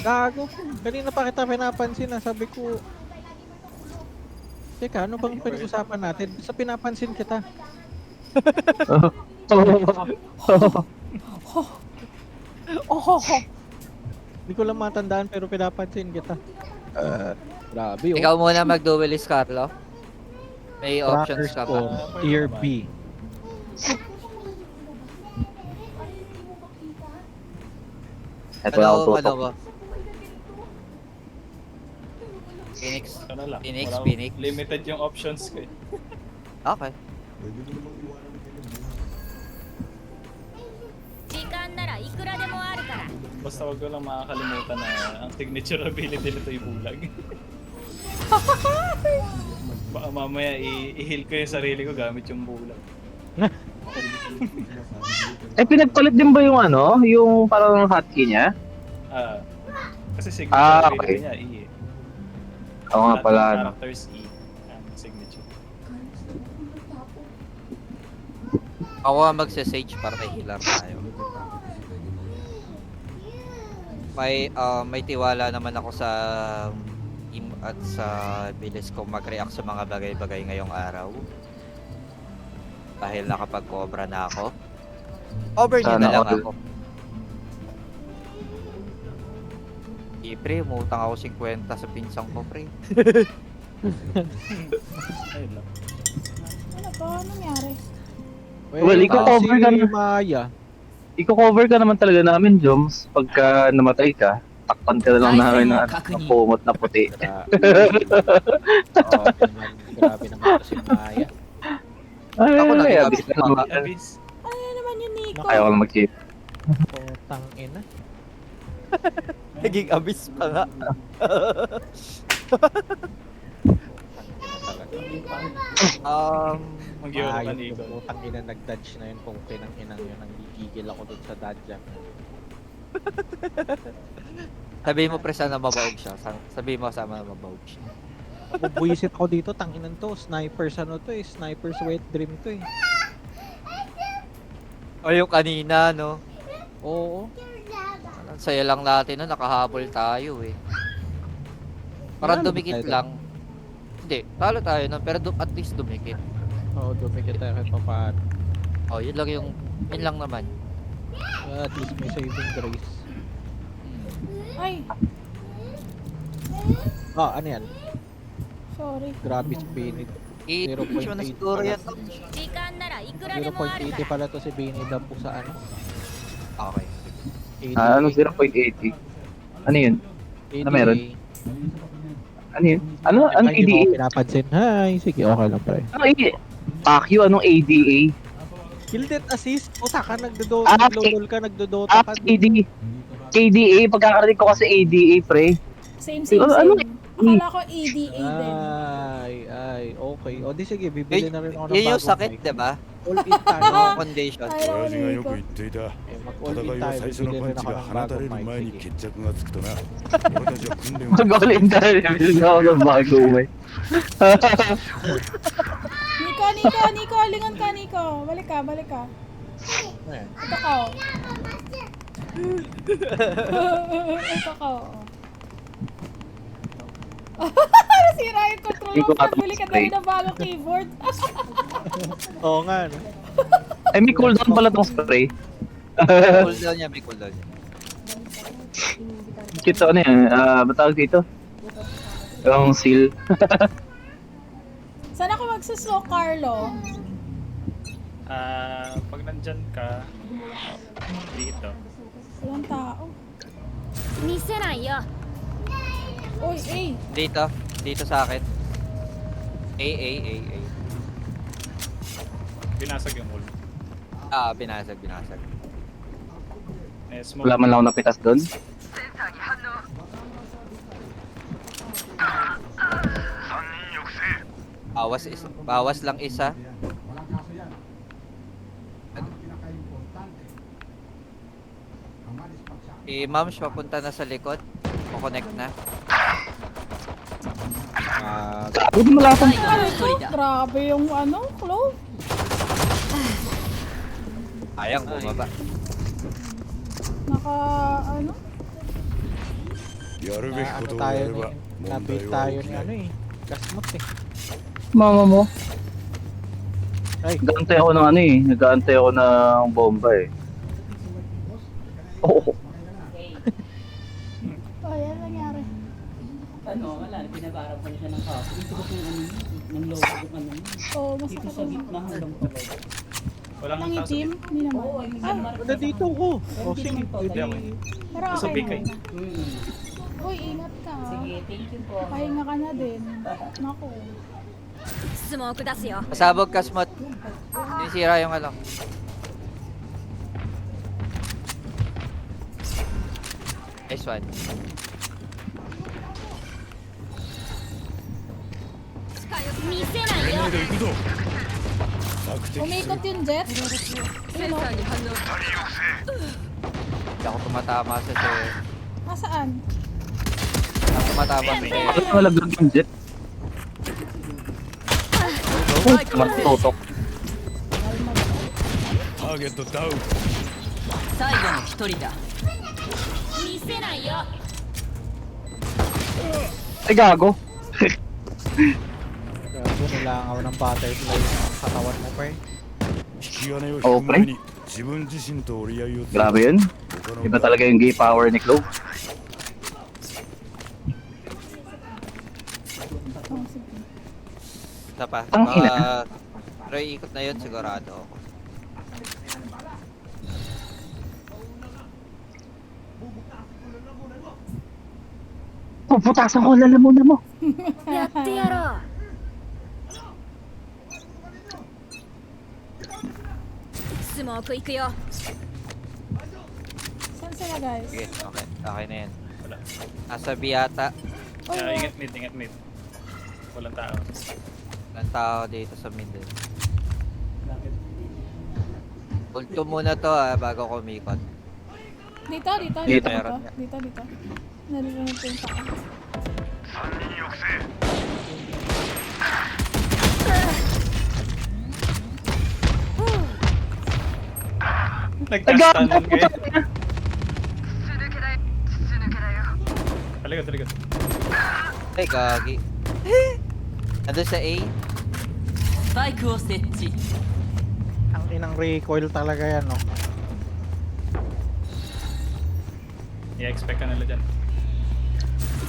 Gago. Kanina pa kita pinapansin na sabi ko, teka, ano bang pinag-usapan natin? Sa pinapansin kita. Hindi ko lang matandaan pero pinapansin kita. Grabe oh. Ikaw muna mag-duelist, Carlo. May options ka Tracker pa. score, Tier B. Ito na ako Ano tutok. ba? Phoenix. Ano lang. Phoenix, walang- Phoenix. Limited yung options ko eh. Okay. 時間ならいくらでもあるから Basta wag ko lang makakalimutan na ang signature ability nito yung bulag. Baka mamaya i-heal ko yung sarili ko gamit yung bulag. Eh, pinagpalit din ba yung ano? Yung parang hotkey niya? Ah, kasi signature Ah, ability okay. niya, E eh. Oo nga Lahat pala, ng ano. characters E. Ang signature. Ako ang magse-sage para may healer tayo. May tiwala naman ako sa team at sa bilis kong mag-react sa mga bagay-bagay ngayong araw. Dahil nakapag-cobra na ako. Over niyo Sana na lang all. ako. Pre, umutang ako 50 sa pinsang ko, pre. Ayun lang. Ano ba? Anong nangyari? Well, iko-cover ka na. Maya. Iko-cover ka naman talaga namin, Joms. Pagka namatay ka, takpan ka na lang namin ng pumot na puti. Grabe naman kasi Maya. Ay, Ako naging abis na naman. Abyss. Ano naman yun, Nico? Ayaw ko lang mag-cheat. Putang ina. Naging abyss pa nga. Mag-iwan ka Ayop Nico. yung putang ina nag-dodge na yun kung pinang-inang yun. Nanggigigil ako dun sa dodge. Sabihin mo pre sana mabaog siya. Sabihin mo sama na mabaog siya. Buwisit ako dito, tanginan to. Snipers ano to eh. Snipers wet dream to eh. O yung kanina, no? Oo. Ang saya lang natin na nakahabol tayo eh. Parang Talo ba dumikit tayo lang. Hindi, talo tayo nun, pero at least dumikit. Oo, dumikit tayo kahit pa paano. Oh, yun lang naman. At least may saving grace. Ay, Ah, ano yan? sorry. Grabe si Benny. 8 mo na siguro yan. 時間ならいくらでもあるか 0.80 ら pala to si Benny daw po sa ano. Okay. 80, Ano, 0.80? Ano yun? 80. Ano meron? Ano yun? Ano? Anong Ay, hindi mo ADA? ako pinapansin. Hay, sige, okay lang pre. Anong ADA? Pacquiao, anong ADA? Kill death assist. Puta ka, Ah, nagdodol ka, nagdodota ka. KD. KDA, pagkakarinig ko kasi ADA, pre. Same, same, Ano? same. Akala ko ADA din. Ay, okay. O di sige, bibili na rin ako ng Yun yung bagong sakit, mic. diba? All in tayo. No condition. ay, 親父がよ Nico. く言っていた Eh, mag-all 戦 in いは tayo, 最初の bibili パン rin チ ako が ng 放たれ bagong る前に mic. 決着がつくとな俺たちは訓練を Mag-all in tayo, bibili ako ng bago, may. Nico, lingon ka, Nico. Balik ka. Ayan. Ito ka, oh. Ito ka, oh. Nasira yung control Hindi ko mo. Bili ka na rin straight. ng bagong keyboard. Oo nga, no? Ay, may cooldown pala tong spray. Cooldown niya, may cooldown niya. Kita ano yan, batawag dito? Yung seal. Saan ako magsuslo, Carlo? Pag nandyan ka, dito. Walang tao. 見せないよ Uy, eh. Dito sa akin. A. Binasag yung ult. Ah, binasag. Eh, smoke. Wala man lang ako napitas doon. Bawas lang isa. Ma'am, papunta na sa likod. Kukonect na. Huwag mo malapang. Ano ito? Grabe yung ano, clove. Ayang bumaba. Naka, ano? やるべき Na こ ano とを tayo やれ ni, ば問 na-beat 題は tayo 起き ni ない ano eh. Gasmot eh. Mama mo. Ay, Nag-aantay ako ng ano eh. Nag-aantay ako ng bomba eh. Oo. Oh, yan nangyari. Ano, wala, binabarang ko na siya ng kaso. Ito ko yung ano, ng logo yung ano. Oh, Dito masakit sa ang gitna hanggang pababa. Walang Nang tao sa itim? Hindi naman. Oo, yung mark wala dito ko. O Hindi sige, naman to, pwede. dalawa. Pero Sa okay bikay. naman na. Uy, ingat ka. Sige, thank you po. Pahinga ka na din. Naku. スモーク出すよ Pasabog ka, Smot. Sinisira yung ano. Nice one. 見せないよ で行くぞ索敵 Umikot yung jet. センサーに反応 Hindi ako tumatama sa sir. Nasaan? Ako tumatama sa sir. Bakit malaglag yung jet? Uy, matutok. ターゲットダウン最後の一人だ。見せないよ Ay, gago. Gago, nilangaw ng butterfly yung katawan mo, pre. 引き金を引く前に自分自身と折り合いをつけ Grabe yun. 他の Iba talaga yung gay power ni Clove. Oh, sige. Isa pa. Ang ina. Pero ikot na yun sigurado ako. Puputasan ko, lalamunan mo. やってやろうスモーク行くよ Saan sila, guys? Sige, okay. Okay na yan. Wala. Nasa B yata. Uy, Ingat mid, ingat mid. Walang tao. Walang tao dito sa middle. Ult ko muna to bago ko umikot. dito, dito, Dito. dito. Dito, dito. Narinig ko yung paa. Ay, Nagka-stun gago. kayo. Putang ina. Talikod, talikod. Ay, gagi. Nandun sa A. スパイクを設置。 Ang inang recoil talaga yan, no? I-expect ka nila dyan.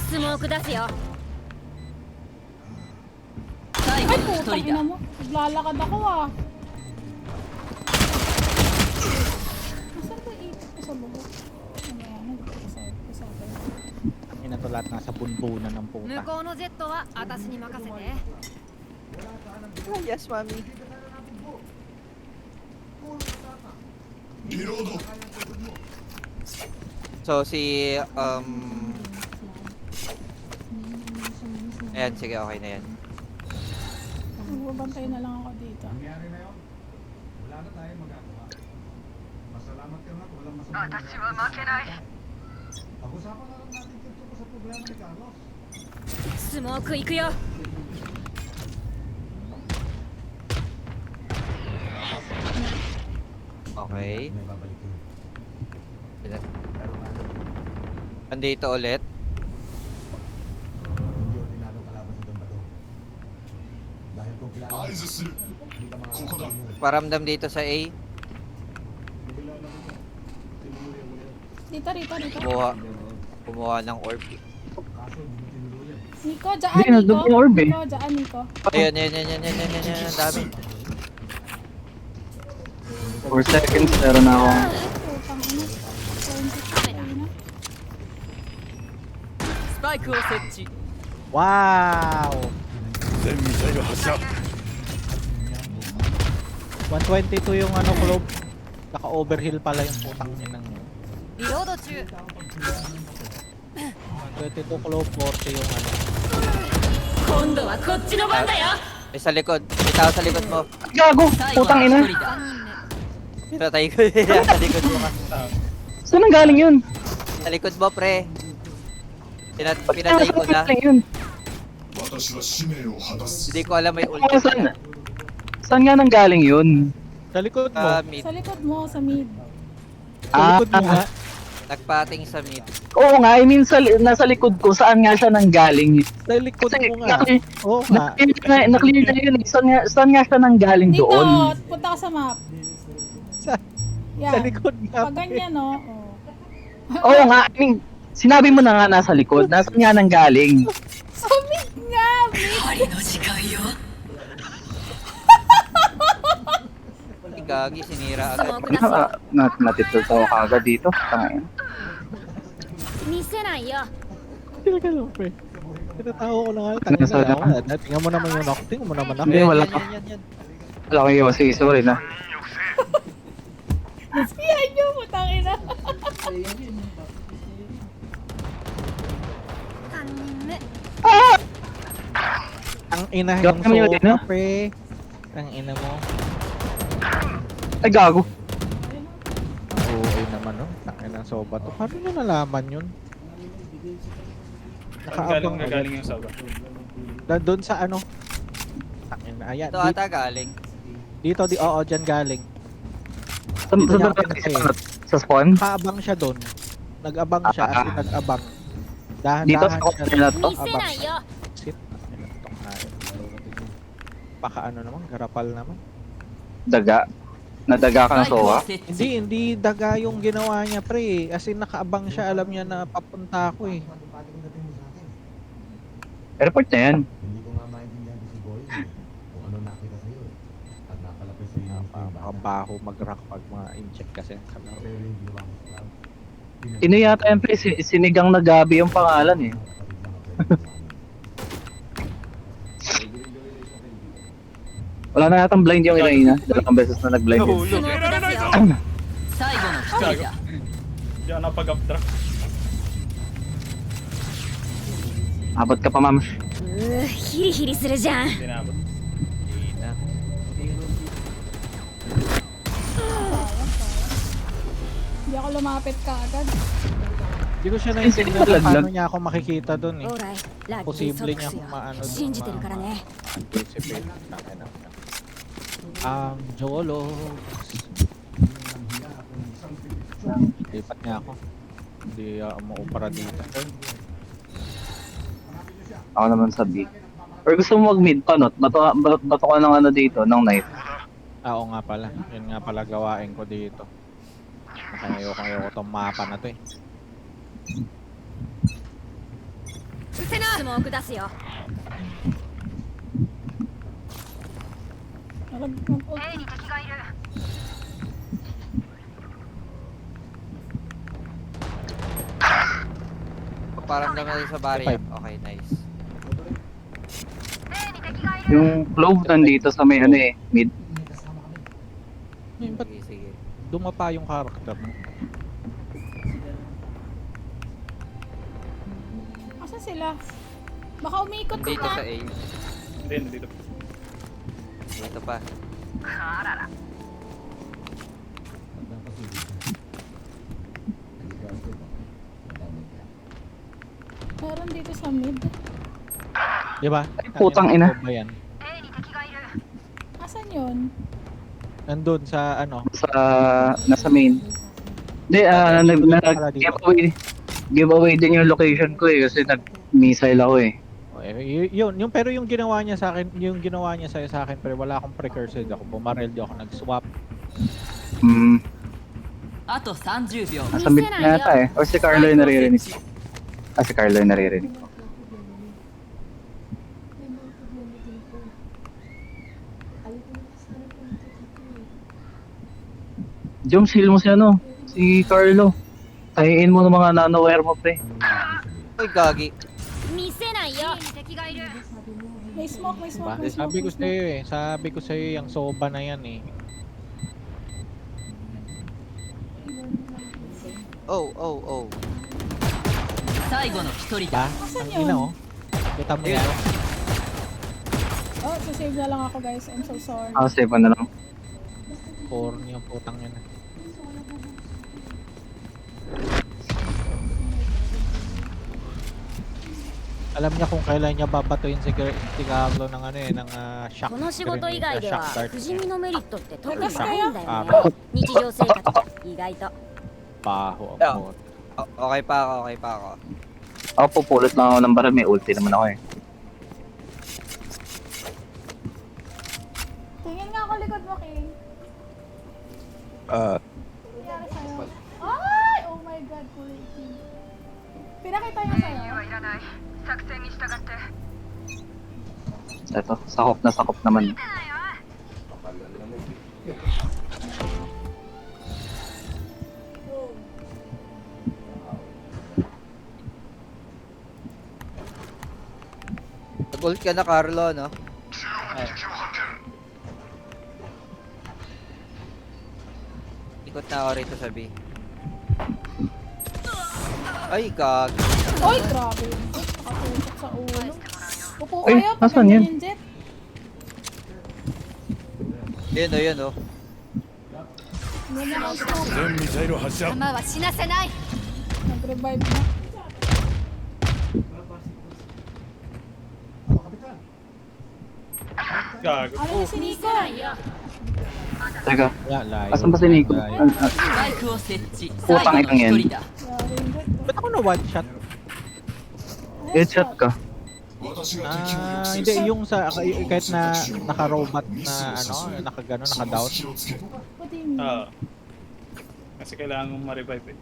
スモーク出すよ最 Ay, 後の一 putang 人 ina だ。 mo. Naglalakad ako, ah. Nasaan ba ikot ko sa lubog? Ano yan? Nagpasabi. Ang ina to lahat nasa bunbunan ng 向 puta. こうのジェットは私に任せて Ah, yes, mami. So, ayan, sige, okay na yan. Magbabantay na lang ako dito. Carlos スモーク行くよ Okay. Andito ulit. Paramdam dito sa A. Dito, dito, dito. Kumuha ng orb. Nico, dyan, Hindi, nandun Nico. yung orb, eh. Nico, dyan, Nico. Ayun, ang dami. 4 seconds, meron na akong... Putang ina. 26 na. スパイクを設置。 Wow! 全ミサイル発射 122 yung ano, Clove. Naka-overheal pala yung putang inang. リロード中 122 Clove, 40 yung ano. 今度はこっちの番だよ May sa likod. May tao sa likod mo. Gago! 最後 Putang の ina. 一人だ。 Pinatay ko yun. Sa likod mo ka. Saan ang galing yun? Sa likod mo, pre. Pinatay ko na. Saan yun? Hindi ko alam may ult. Saan? Saan nga nang galing yun? Sa likod mo. Mid. Sa likod mo, sa mid. Sa likod mo nga. Nagpating sa mid. Oo nga, I mean, nasa likod ko, saan nga siya nanggaling? Sa likod Kasi mo nga. Oo nga. na-clear na yun eh. Saan nga siya nanggaling Dito, doon? punta ka sa map. Sa, Yan. sa likod nga. Pag ganyan, no? Oh. Oo nga, I mean, sinabi mo na nga nasa likod. Nasaan nga nanggaling? So, mid nga, mid. Gagi, sinira agad. スモーク出すよ Natitult ako kagad dito. Tangin. 見せないよ Talaga lang, pre. Tinatawa ko lang nga. Tangina Nasa- ako. Tingnan mo naman yung knock. Tingnan mo naman ako. Hindi, wala Yan, pa. yan. Wala ko yung sige, sorry na. Siyan nyo, putang ina. Ang ina Gawin yung mo yung sopa, ina? pre. Ang ina mo. Ay, gago. Ang uwi naman, no? Ang ina soba to. Paano mo nalaman yun? Nakaabang Galing yung saga. Doon sa ano? Ang ina. Ayan. Ito ata galing. Dito, oo, dyan galing. Saan Dito niya ba pinatay. sa spawn? Nakaabang siya doon. Nag-abang siya, as in nag-abang. Dito Dahan-dahan sa siya. spawn na to? 見せないよ Sit. Ang ina, tong hayop. Baka ano naman, garapal naman. Daga. Nadaga ka ng sowa? Hindi daga yung ginawa niya, pre. As in, nakaabang siya, alam niya na papunta ako eh. Airport na yan. Makabaho mag-rock pag mga incheck kasi sa laro. Sino yata yan, pre? Sinigang na Gabi yung pangalan eh. Wala na yatang blind yung Irina. Dalawang beses na nag-blind yun. スモーク出すよ Gago. Di ako napag-updraft. Abot ka pa, ma'am. ヒリヒリするじゃん Hindi naabot. Hindi na. Hindi ako lumapit ka agad. Hindi ko siya naintindihan kung Laglag. paano niya ako makikita doon eh. オーライラッキーソ Posible ック niya スよ kung maano doon. 信じてるからね Anticipate. Tangina. Jolos. Lipat niya ako. Hindi maupara dito. Ako naman sa B. Or gusto mo mag-mid pa, not? Bato ka ng ano dito, ng knife. Oo nga pala. Yun nga pala gawain ko dito. Ayoko tong mapa na to eh. うせなスモーク出すよ Parang naman sa barrier. Okay, nice. Yung clove nandito sa may ano eh, mid. Ba't Sige, sige. dumapa yung character mo? Asan sila? Baka umikot Dito na. sa A. Hindi, nandito. Dito pa. Meron dito sa mid. Di ba? Ay, putang ina. Ano ba yan? Asan yun? Nandun sa ano? Nasa main. Hindi, giveaway din yung location ko eh, kasi nag-missile ako eh. Yun, pero yung ginawa niya sa akin, yung ginawa niya sa akin, pero wala akong precursor ako. Bumarel di ako nag-swap. Hmm, あと30秒 nasa mid na yata eh. Or si Carlo yung naririnig ko. Ah, si Carlo yung naririnig ko. Joms, heal mo si ano, si Carlo. Tahiin mo ng mga nanoware mo, pre. Uy, gagi. 見せないよ May smoke, may smoke, Diba? may smoke. Sabi ko may smoke. sa'yo eh. Sabi ko sa'yo yung soba na yan eh. Oh, oh, oh. 最後の一人 Diba? Asan Ang yun? ina oh. Kita mo yan. Oh, sasave na lang ako guys. I'm so sorry. Ah, save na lang. Porn yung putang yan. Alam niya kung kailan niya babatuin si Carlo ng ano eh, ng shock この仕事以外で shock は dart. 不死身のメリットって特に Tagas ないんだよ Ah, ね日常生活じゃ意外と Baho ang Yeah. bot. Okay pa ako, okay pa ako. Ako pupulot lang ako ng baril, may ulti naman ako eh. Tingin nga ako likod mo, King. Nangyari sa'yo. Ay! Oh my God, kulit King. Pinakita niya sa'yo. Ito, sakop naman. Nag-ult ka na, Carlo, no? Ikot na ako rito sa B. Ay, kag. Oy, grabe. Nakatusok sa ulo. Upo Ay, kayo, nasaan paganda yan? yung jet. Yun o, yun o. Ganyan ang scope. 全ミサイル発射弾は死なせない Nag-revive na. Gago. Ano yung si Nico? Teka, Yeah, layo. asan ba si Nico? Layo. スパイクを設置 Putang 最後の inang yan. 一人だ Yari yung jet. Ba't ako na one shot? Headshot ka. Hindi, yung sa, kahit na naka-robot na, ano, naka-gano, naka-down. What do you mean? Kasi kailangan mong ma-revive eh.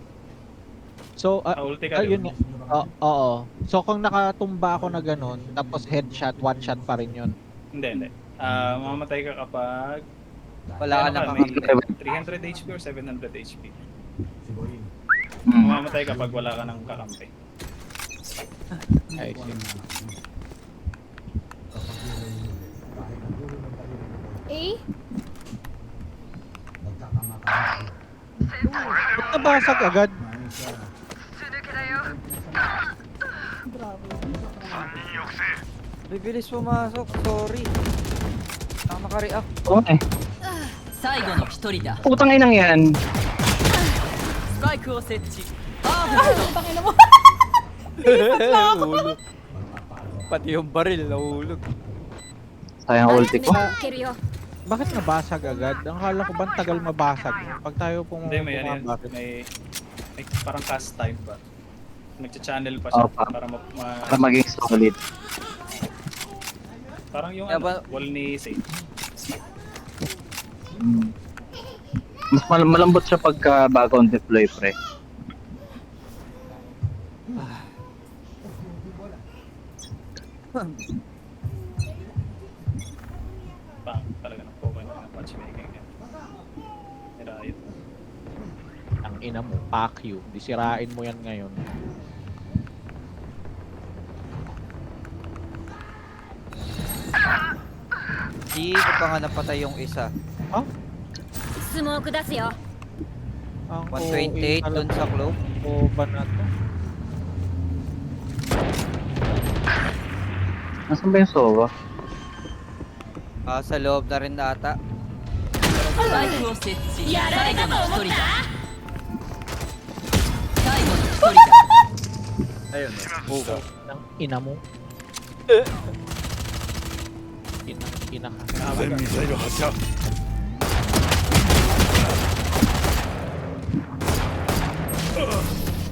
So, Ulti ka, ayun di ba? nga. Oo. So, kung nakatumba ako na ganun, tapos headshot, one shot pa rin yun. Hindi. Mamamatay ka kapag Wala ka ano na may kakampi. 300 HP or 700 HP. Hmm. Mamamatay ka pag wala ka ng kakampi. I see. A? Ba't nabasag agad? Grabe. Bibilis pumasok, sorry. Ang naka-react. Oo eh. 最後の一人だ Putang inang yan. スパイクを設置パーフェクト Tangina mo. Nahulog. Pati yung baril, nahulog. Sayang ulti ko. いけるよ Bakit nabasag agad? Ang kala ko ba ang tagal mabasag? Pag tayo Hindi, may ano yan. bumabakit. May parang cast time ba? Nagcha-channel pa siya Opa. para Para maging solid. parang yung Yeah, ano, wall ni Sage. Hmm. Mas malambot siya pagka bago ang deploy, pre. Bang, talaga ng Pokemon ng matchmaking yan. Nirayot. Ang ina mo, pack you. Di sirain mo yan ngayon. Dito pa nga napatay yung isa. スモーク出すよ Ang 128 dun sa clove. O ba na to? Nasaan ba yung Sova? Sa loob na rin na ata. スパイクを設置最後の一人だ最後の一人だ Ayun. Oh. Ang ina mo. Ina ka. 全ミサイル発射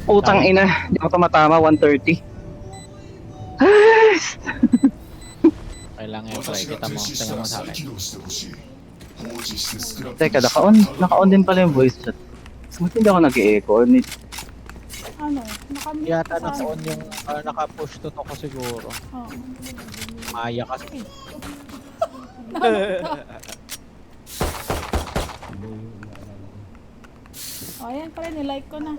Putang ina. Hindi ako tumatama, 130. Kailangan yung try. Kita mo. Tingnan mo sa akin. Teka, naka-on din pala yung voice chat. Ba't hindi ako nag-e-echo? Ano? Nakamute Yata ka sa naka-on amin. yung naka-push to ko siguro. Oo. Maya kasi. O, ayan pala, nilike ko na.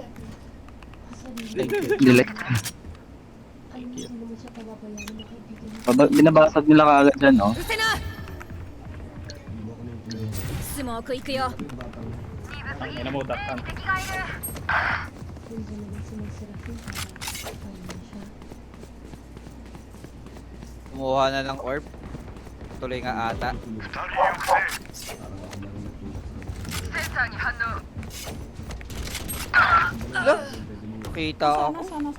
Thank you. Delete. Thank you. Binabasag nila kaagad dyan, no? うせなスモーク行くよ Ang ina mo, daktan. Kumuha na ng orb. Tuloy nga ata. Ala, kita ako. Sana.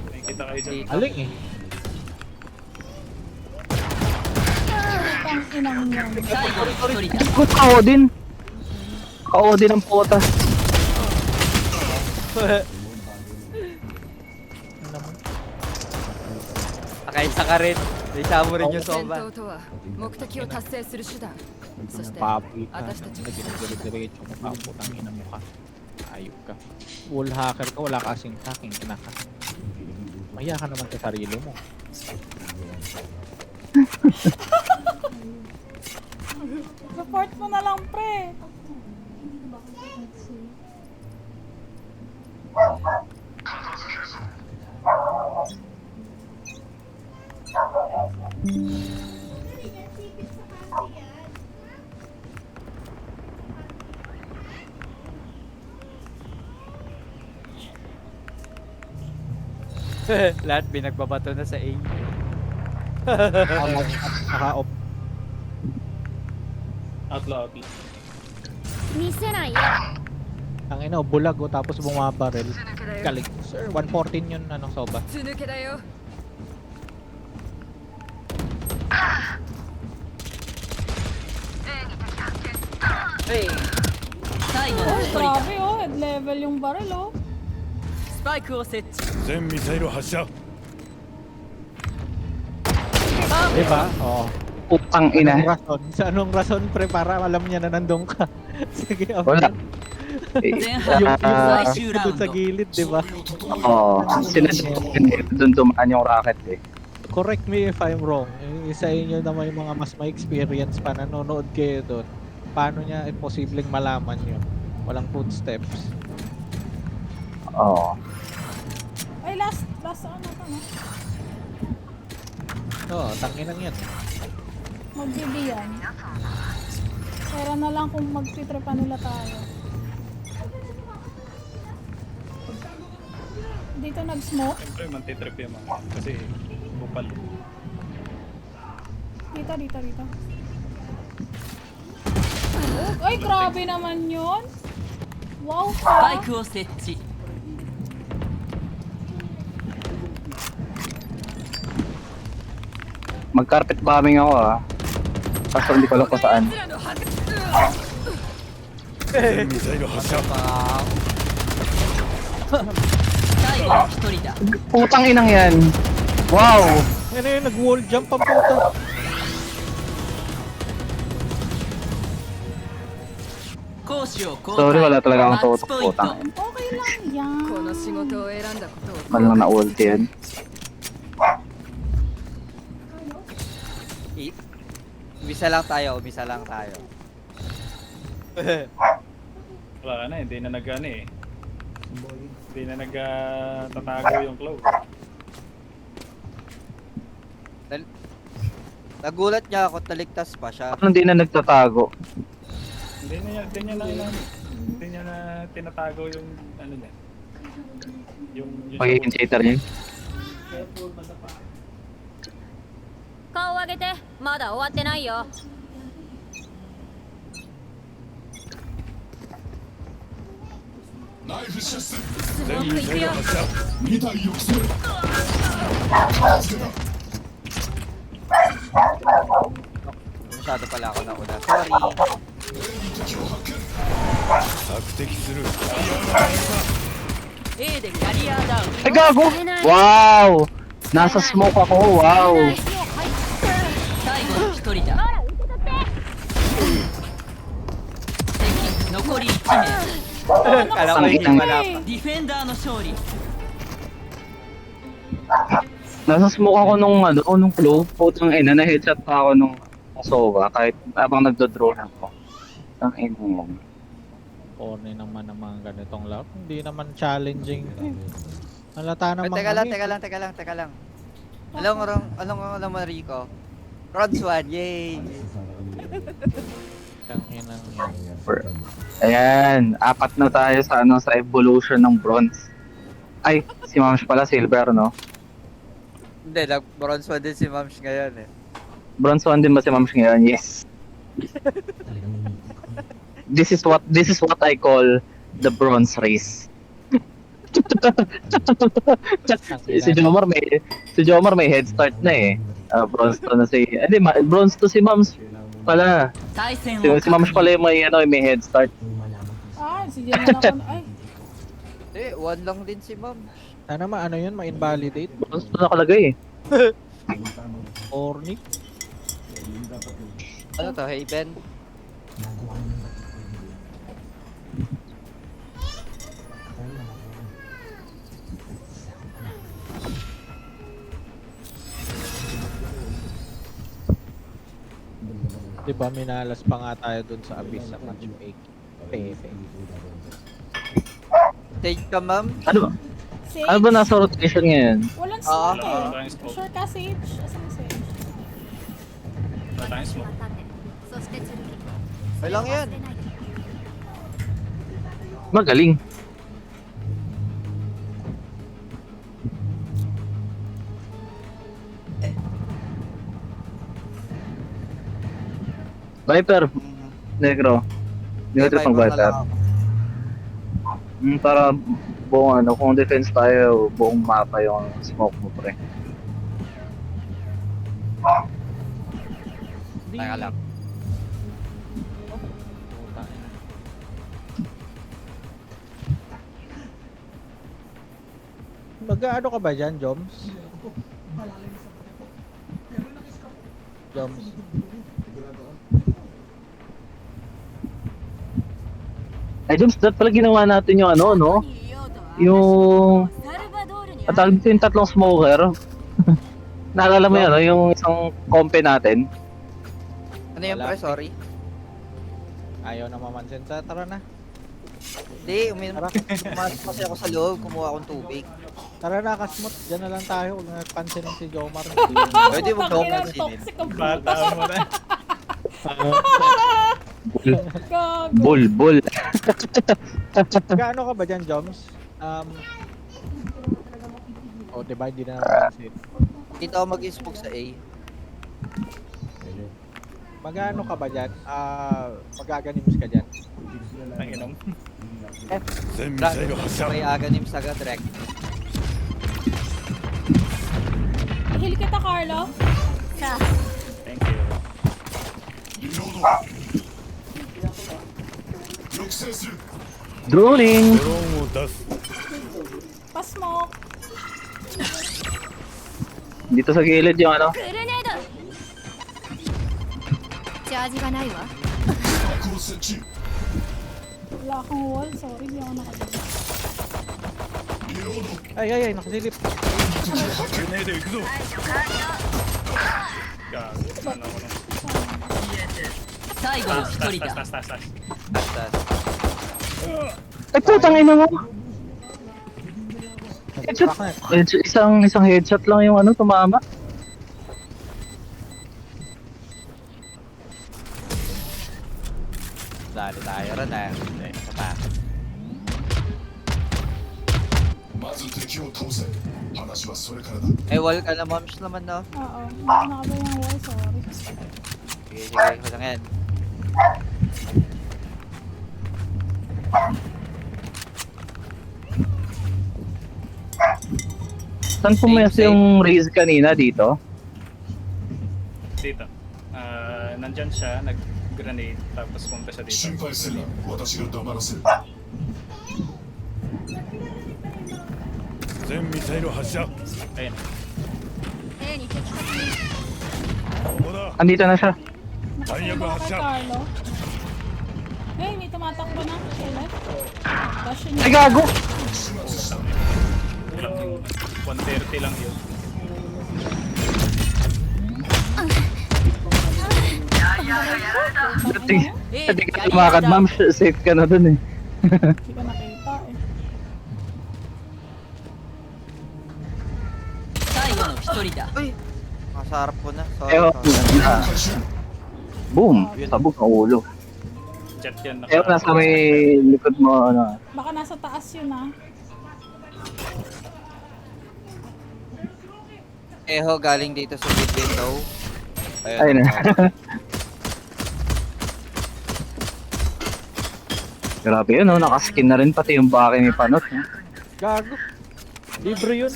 May kita kayo dyan. Dito. Aling eh. Pang inang yan. 最後の一人だ Ako, Ka-Odin. Ka-Odin ang puta. Ano naman? Nakaisa ka rin. Naisa mo rin yung 戦 soba. 闘とは目的を達成する手段そして Papi ka. 私たち Na もその手段 ginagalit-diretso mo pa. Putang ina mo ka. Ayop ka. Wall hacker ka. Wala kasing hacking. Kinaka. Maya ka naman sa sarili mo. Report mo na lang, pre. Lahat pinagbabato na sa A. Naka-off. Outlaw. 見せないよ Ang ina, bulag o tapos bumabarel. Galing. Sir, 114 yun, ano, soba. つ抜けだよ 最後の Oh, 一人だ grabe oh. Head level yung barrel oh. スパイクを設置全ミサイル発射 Diba? Oo. Putang Anong ina. rason? Sa anong rason, pre, para alam niya na nandun ka? Sige, Wala.前半 Yung 最終ラウ doon ン sa ド gilid, diba? Oo. Doon dumaan yung rocket eh. Correct me if I'm wrong. Isa inyo na may mga mas may experience pa nanonood kayo doon. Paano niya imposibleng malaman yun? Walang footsteps. Oo. Ay, last ano to, no? Oo, tanginang yan. Mag-BB yan. Pera na lang kung magtitripa nila tayo. Dito nag-smoke. Siyempre, mantitrip yung mga. Kasi, bupal. Dito. Oh, ay, grabe naman yun. Wow スパイ ka. クを設置 Mag-carpet bombing ako ah. Kaso hindi ko alam kung saan. 全ミサイル発射 最後の一人だ Putang inang yan. Wow. Ano yun, nag-wall jump ang puta. Sorry, wala talaga akong tutok. ポイント Putang ina. Okay lang yan. この仕事を選んだことを Malang na-ulti yan. Umisa lang tayo. Wala ka na, hindi na nag-ano eh. Hindi na nagtatago yung claw. Nagulat niya ako, taligtas pa siya. Ano hindi na nagtatago? Hindi niya na tinatago yung ano niya. Yung Magiging cheater yun. 顔上げてまだ終わってないよ 全ミサイル発射 Masyado pala ako nauna. Sorry. 索敵する A でキャリアダウン Ay, gago! Wow! Nasa smoke ako, wow! 最後の一人だ敵残り1名 Kala ko hindi Tangina. wala pa. ディフェンダーの勝利 Nasa smoke ako nung flow. Putang ina, na-headshot pa ako nung Sova kahit abang nagdo-drone ako. Ang ina yan. Corny naman ng mga ganitong laro. Hindi naman challenging. Halata Ay, naman teka lang. Alam mo, Rico? Rods 1, yay! Tanginang yan. Ayan, 4 na tayo sa evolution ng bronze. Ay, si Mams pala silver, no? Hindi, nag-bronze 1 din si Mams ngayon eh. Bronze 1 din ba si Mams ngayon? Yes. This is what I call the bronze race. si Jomar may head start na eh. Bronze to na bronze to si Mams pala. 対戦 Si を Mams pala yung may head start. Ah, si Jen na ako. Ay, One lang din si ma'am. Sana ano yun, ma-invalidate. Basta nakalagay eh. Ornic. Ano to, Haven? Diba minalas pa nga tayo dun sa abyss sa matchmaking. Pepe. Stage ka ma'am? Ano ba? Sage? Ano ba nasa rotation ngayon? Walang Ah, smoke wala tayong eh. smoke. Sure ka, Sage? Asan yung Sage? Wala tayong smoke. そして剣 Okay lang yan. 忘れないで Magaling. Viper, Negro. Hindi ko trip ang Viper. Para buong ano, kung defense tayo, buong mapa yung smoke mo pre. Di... Teka lang. Putang ina. Mag-ano ka ba dyan, Joms? Joms. Ay, James, dapat pala ginawa natin yung ano, no? にいようとは Yung... サルバドールに At tawag dito yung tatlong smoker. Naalala mo yun, no? Yung isang kompe natin. Ano yan Wala. pre, sorry? Ayaw na mamansin. Tara na. Hindi, pumasok kasi ako sa loob, kumuha akong tubig. Tara na, Kasmot. Diyan na lang tayo. Huwag na pansinin si Jomar. Pwede mo Tangina, daw pansinin. toxic ang Bata mo na. gago. Bull. Gaano ka ba dyan, Joms? Diba? Hindi na napansin. Dito ako mag-smoke sa A. Magano ka ba dyan? Magaganims ka dyan. Ang inom. 全ミサイル発射 May aganim sa direct. Heal kita, Carlo. さあ Thank you. Drooling! ドローンを出す Pa-smoke. Dito sa gilid yung ano. グレネードチャージがないわ Wala kang wall. Sorry, hindi ako nakadala. Ay, nakasilip. グレネード行くぞ Gago. Ano ko nung... 最後の一人だ Taas. Ay, putang ina mo! Headshot. Isang headshot lang yung ano, tumama. Dali tayo rin eh. Ito pa. Wall ka na moms naman no? Oo. Hindi nakaba yung wall. Sorry. Sige, ko lang yan. Saan pumayas yung raise kanina dito? Dito. Nandyan siya, nag-grenade, tapos punta siya dito. 全ミサイル発射 Ayun. A に敵発見 ここだ Andito na siya. Nakasunod ako kay Carlo. Hey, may tumatakbo na. Kay left. Dash yun. Ay, gago! Lang yun. 130 lang yun. Hindi ka lumakad, ma'am. Safe ka na dun eh. Hindi ko nakita eh. 最後の一人だ Uy! Masarap ko na. Ewan. Sorry. Boom! Sabog ang ulo. Jet yan. Ewan, nasa may likod mo, ano. Baka nasa taas yun ah. Galing dito sa mid window. Ayun na. Grabe yun, no? Nakaskin na rin pati yung baki ni Panot. No? Gago. Libre yun.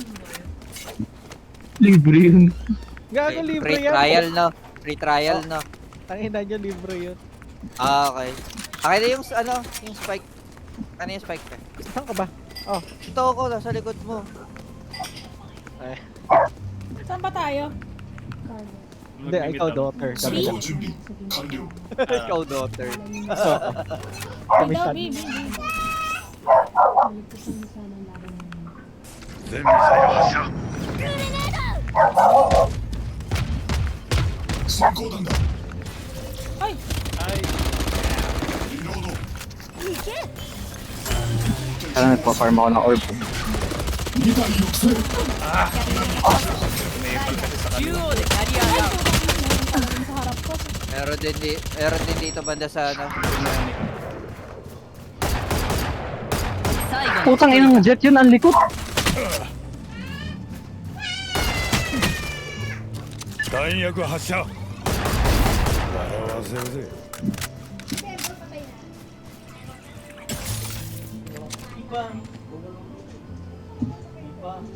Libre yun. Gago, libre Free yan. trial no? Free trial no? Tangina nyo, libre yun. Okay. Okay na yung ano, yung spike. Ano yung spike ka? Saan ka ba? Oh, ito ako, nasa likod mo. Eh, Saan ba tayo? hindi, ikaw daughter. Kami B? Ikaw, daughter. Kami Ikaw, son. B. 全ミサイル発射閃光弾だ Ay! Ay, リロード Kaya nagpa-farm ako ng orb. 2体抑制 中央でキャリアが Sa harap ko. Meron din dito banda sa ano. 最後の Putang inang jet yun, ang likot. 弾薬発射笑わせるぜ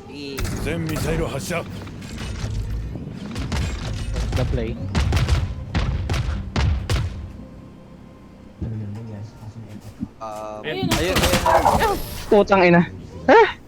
I, 全ミサイル発射 The play. ayun, Ayun, ayun. Putang ina. Ah!